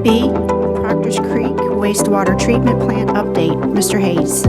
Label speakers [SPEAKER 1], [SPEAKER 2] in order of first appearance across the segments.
[SPEAKER 1] B, Proctors Creek Wastewater Treatment Plant Update. Mr. Hayes.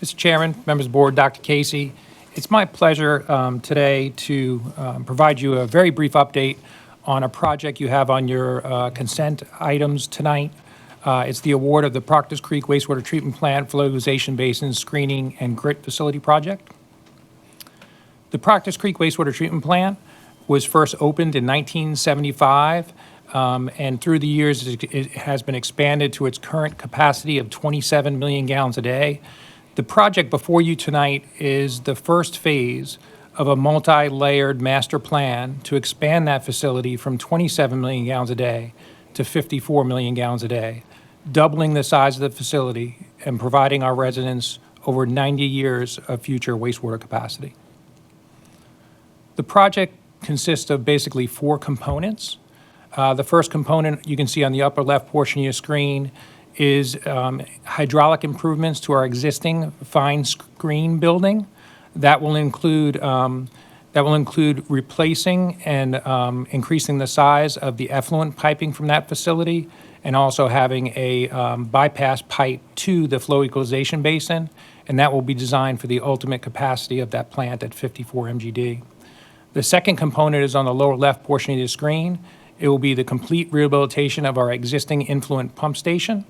[SPEAKER 2] Mr. Chairman, members of the board, Dr. Casey, it's my pleasure today to provide you a very brief update on a project you have on your consent items tonight. It's the award of the Proctors Creek Wastewater Treatment Plant Equalization Basin Screening and Grit Facility Project. The Proctors Creek Wastewater Treatment Plant was first opened in 1975, and through the years it has been expanded to its current capacity of 27 million gallons a day. The project before you tonight is the first phase of a multi-layered master plan to expand that facility from 27 million gallons a day to 54 million gallons a day, doubling the size of the facility and providing our residents over 90 years of future wastewater capacity. The project consists of basically 4 components. The first component you can see on the upper left portion of your screen is hydraulic improvements to our existing fine screen building. That will include replacing and increasing the size of the effluent piping from that facility, and also having a bypass pipe to the flow equalization basin, and that will be designed for the ultimate capacity of that plant at 54 MGD. The second component is on the lower left portion of the screen. It will be the complete rehabilitation of our existing influent pump station.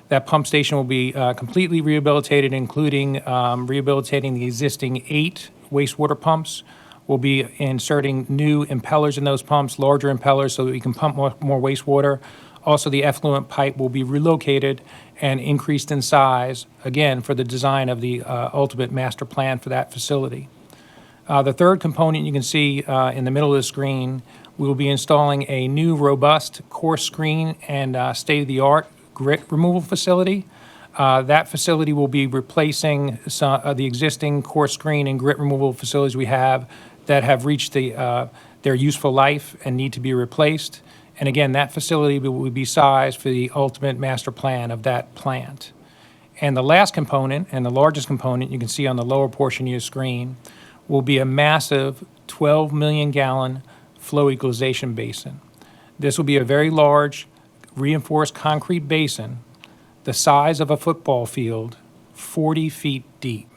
[SPEAKER 2] That pump station will be completely rehabilitated, including rehabilitating the existing 8 wastewater pumps. We'll be inserting new impellers in those pumps, larger impellers, so that we can pump more wastewater. Also, the effluent pipe will be relocated and increased in size, again, for the design of the ultimate master plan for that facility. The third component you can see in the middle of the screen, we will be installing a new robust coarse screen and state-of-the-art grit removal facility. That facility will be replacing the existing coarse screen and grit removal facilities we have that have reached their useful life and need to be replaced. And again, that facility will be sized for the ultimate master plan of that plant. And the last component, and the largest component you can see on the lower portion of your screen, will be a massive 12 million gallon flow equalization basin. This will be a very large reinforced concrete basin, the size of a football field, 40 feet deep.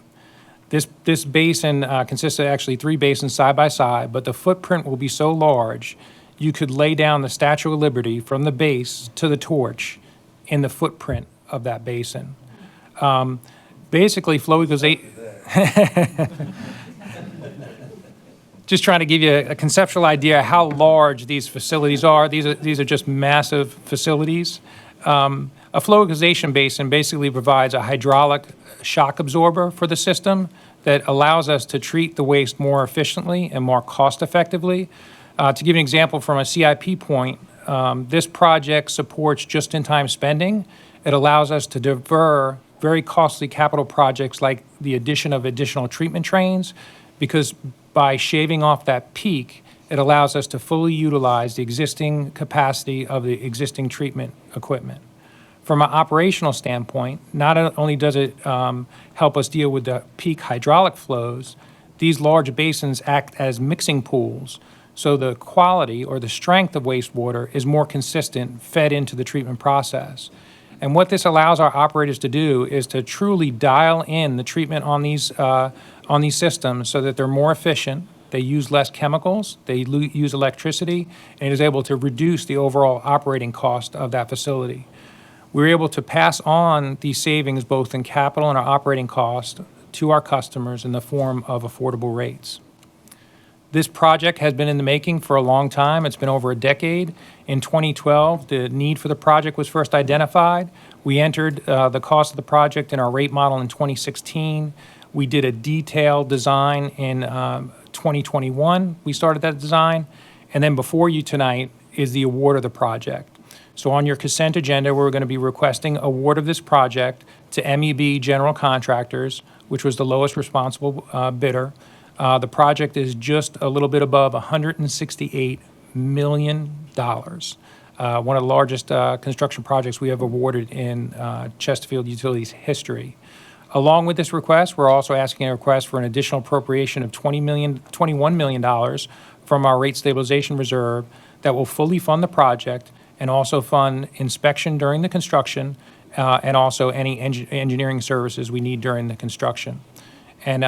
[SPEAKER 2] This basin consists of actually 3 basins side by side, but the footprint will be so large you could lay down the Statue of Liberty from the base to the torch in the footprint of that basin. Basically, flow equalization. Just trying to give you a conceptual idea how large these facilities are. These are just massive facilities. A flow equalization basin basically provides a hydraulic shock absorber for the system that allows us to treat the waste more efficiently and more cost effectively. To give you an example from a CIP point, this project supports just-in-time spending. It allows us to defer very costly capital projects like the addition of additional treatment trains, because by shaving off that peak, it allows us to fully utilize the existing capacity of the existing treatment equipment. From an operational standpoint, not only does it help us deal with the peak hydraulic flows, these large basins act as mixing pools, so the quality or the strength of wastewater is more consistent, fed into the treatment process. And what this allows our operators to do is to truly dial in the treatment on these systems so that they're more efficient, they use less chemicals, they use electricity, and it is able to reduce the overall operating cost of that facility. We're able to pass on these savings both in capital and our operating cost to our customers in the form of affordable rates. This project has been in the making for a long time. It's been over a decade. In 2012, the need for the project was first identified. We entered the cost of the project in our rate model in 2016. We did a detailed design in 2021. We started that design. And then before you tonight is the award of the project. So on your consent agenda, we're going to be requesting award of this project to MEB General Contractors, which was the lowest responsible bidder. The project is just a little bit above $168 million. One of the largest construction projects we have awarded in Chesterfield Utilities history. Along with this request, we're also asking a request for an additional appropriation of $21 million from our rate stabilization reserve that will fully fund the project and also fund inspection during the construction and also any engineering services we need during the construction. And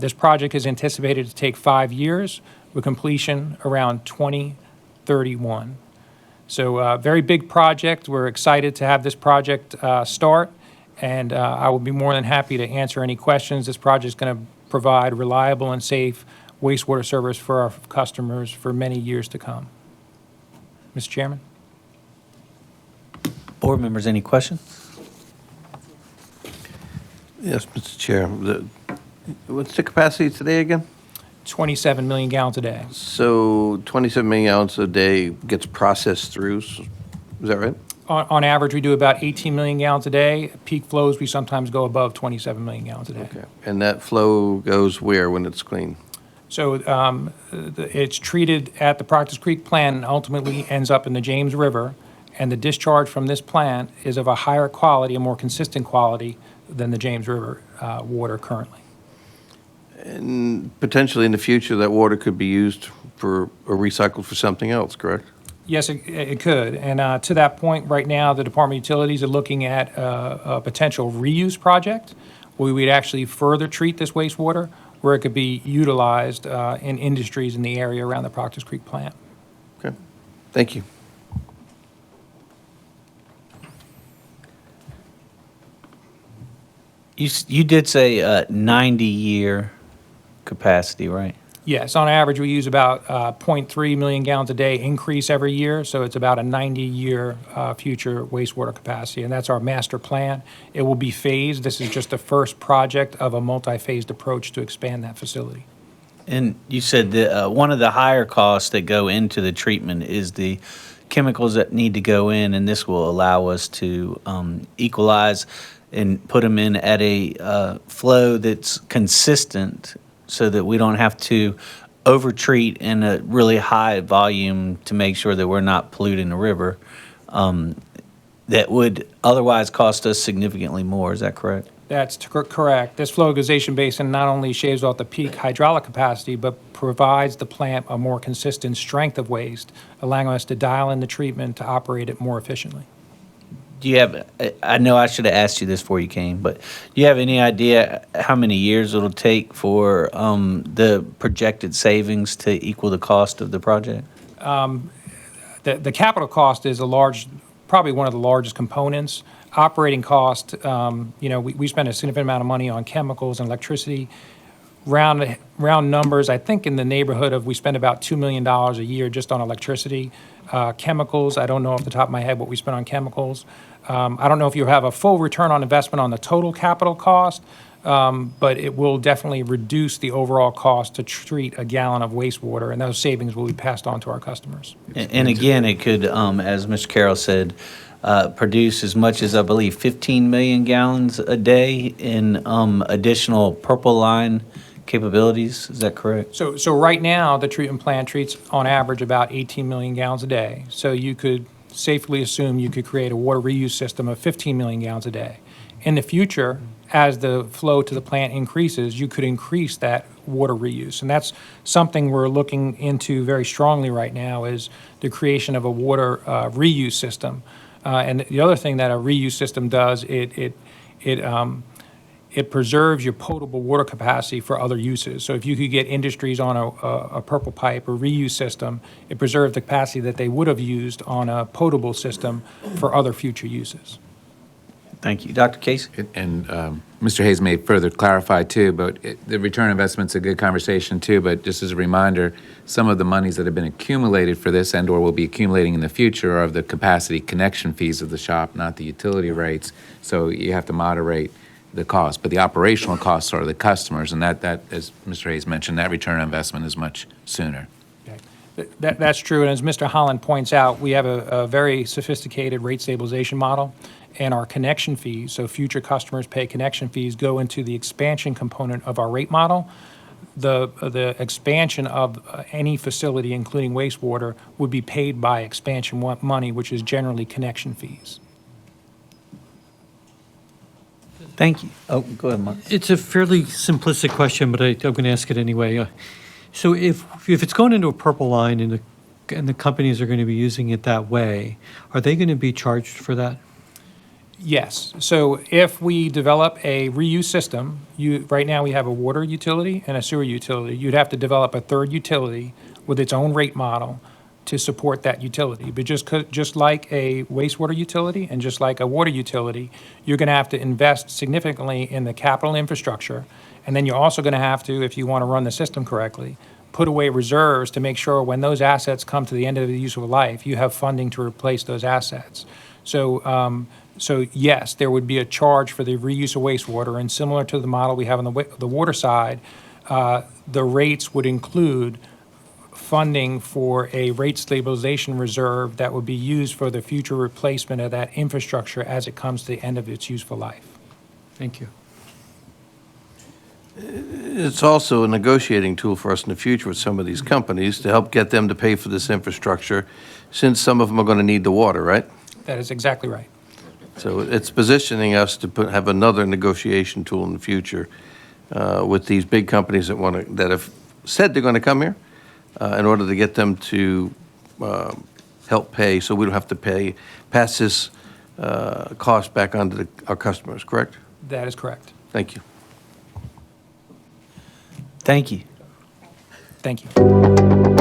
[SPEAKER 2] this project is anticipated to take 5 years with completion around 2031. So very big project. We're excited to have this project start, and I will be more than happy to answer any questions. This project is going to provide reliable and safe wastewater service for our customers for many years to come. Mr. Chairman?
[SPEAKER 3] Board members, any questions?
[SPEAKER 4] Yes, Mr. Chair. What's the capacity today again?
[SPEAKER 2] 27 million gallons a day.
[SPEAKER 4] So 27 million gallons a day gets processed through, is that right?
[SPEAKER 2] On average, we do about 18 million gallons a day. Peak flows, we sometimes go above 27 million gallons a day.
[SPEAKER 4] Okay. And that flow goes where when it's clean?
[SPEAKER 2] So it's treated at the Proctors Creek plant and ultimately ends up in the James River. And the discharge from this plant is of a higher quality, a more consistent quality than the James River water currently.
[SPEAKER 4] And potentially in the future, that water could be used for or recycled for something else, correct?
[SPEAKER 2] Yes, it could. And to that point, right now, the Department of Utilities are looking at a potential reuse project where we'd actually further treat this wastewater where it could be utilized in industries in the area around the Proctors Creek plant.
[SPEAKER 4] Okay. Thank you.
[SPEAKER 3] You did say 90-year capacity, right?
[SPEAKER 2] Yes, on average, we use about 0.3 million gallons a day increase every year, so it's about a 90-year future wastewater capacity, and that's our master plan. It will be phased. This is just the first project of a multi-phased approach to expand that facility.
[SPEAKER 3] And you said that one of the higher costs that go into the treatment is the chemicals that need to go in, and this will allow us to equalize and put them in at a flow that's consistent so that we don't have to over-treat in a really high volume to make sure that we're not polluting the river. That would otherwise cost us significantly more. Is that correct?
[SPEAKER 2] That's correct. This flow equalization basin not only shaves off the peak hydraulic capacity, but provides the plant a more consistent strength of waste, allowing us to dial in the treatment to operate it more efficiently.
[SPEAKER 3] Do you have, I know I should have asked you this before you came, but do you have any idea how many years it'll take for the projected savings to equal the cost of the project?
[SPEAKER 2] The capital cost is probably one of the largest components. Operating cost, we spend a significant amount of money on chemicals and electricity. Round numbers, I think in the neighborhood of we spend about $2 million a year just on electricity. Chemicals, I don't know off the top of my head what we spend on chemicals. I don't know if you have a full return on investment on the total capital cost, but it will definitely reduce the overall cost to treat a gallon of wastewater, and those savings will be passed on to our customers.
[SPEAKER 3] And again, it could, as Mr. Carroll said, produce as much as, I believe, 15 million gallons a day in additional purple line capabilities. Is that correct?
[SPEAKER 2] So right now, the treatment plant treats on average about 18 million gallons a day. So you could safely assume you could create a water reuse system of 15 million gallons a day. In the future, as the flow to the plant increases, you could increase that water reuse. And that's something we're looking into very strongly right now is the creation of a water reuse system. And the other thing that a reuse system does, it preserves your potable water capacity for other uses. So if you could get industries on a purple pipe or reuse system, it preserves the capacity that they would have used on a potable system for other future uses.
[SPEAKER 3] Thank you. Dr. Casey?
[SPEAKER 5] And Mr. Hayes may further clarify too, but the return on investment's a good conversation too, but just as a reminder, some of the monies that have been accumulated for this and or will be accumulating in the future are the capacity connection fees of the shop, not the utility rates. So you have to moderate the cost, but the operational costs are the customers, and that as Mr. Hayes mentioned, that return on investment is much sooner.
[SPEAKER 2] That's true, and as Mr. Holland points out, we have a very sophisticated rate stabilization model, and our connection fees, so future customers pay connection fees, go into the expansion component of our rate model. The expansion of any facility, including wastewater, would be paid by expansion money, which is generally connection fees.
[SPEAKER 3] Thank you. Oh, go ahead, Mark.
[SPEAKER 6] It's a fairly simplistic question, but I'm going to ask it anyway. So if it's going into a purple line and the companies are going to be using it that way, are they going to be charged for that?
[SPEAKER 2] Yes. So if we develop a reuse system, right now we have a water utility and a sewer utility. You'd have to develop a third utility with its own rate model to support that utility. But just like a wastewater utility and just like a water utility, you're going to have to invest significantly in the capital infrastructure. And then you're also going to have to, if you want to run the system correctly, put away reserves to make sure when those assets come to the end of the useful life, you have funding to replace those assets. So yes, there would be a charge for the reuse of wastewater, and similar to the model we have on the water side, the rates would include funding for a rate stabilization reserve that would be used for the future replacement of that infrastructure as it comes to the end of its useful life.
[SPEAKER 6] Thank you.
[SPEAKER 4] It's also a negotiating tool for us in the future with some of these companies to help get them to pay for this infrastructure, since some of them are going to need the water, right?
[SPEAKER 2] That is exactly right.
[SPEAKER 4] So it's positioning us to have another negotiation tool in the future with these big companies that have said they're going to come here in order to get them to help pay, so we don't have to pass this cost back on to our customers, correct?
[SPEAKER 2] That is correct.
[SPEAKER 4] Thank you.
[SPEAKER 3] Thank you.
[SPEAKER 2] Thank you.